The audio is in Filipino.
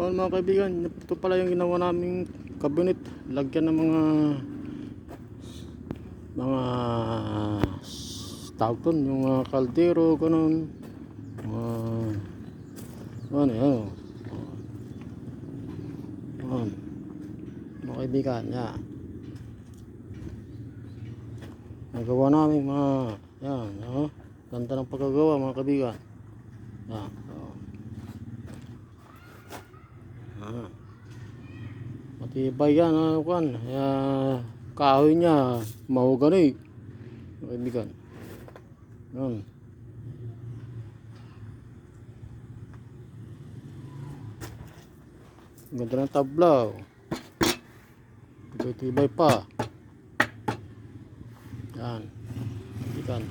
Noon mga kaibigan, ito pala yung ginawa naming cabinet. Lagyan ng mga tawag doon, yung mga kaldero, ganun. Ano yan, mga kaibigan, yan. Nagawa namin mga, yan, ganda ng pagkagawa mga kaibigan. Yan, matibay yan, kahoy niya mahogany mga kaibigan. Yan, ganda ng tablaw, tibay pa yan, kaibigan.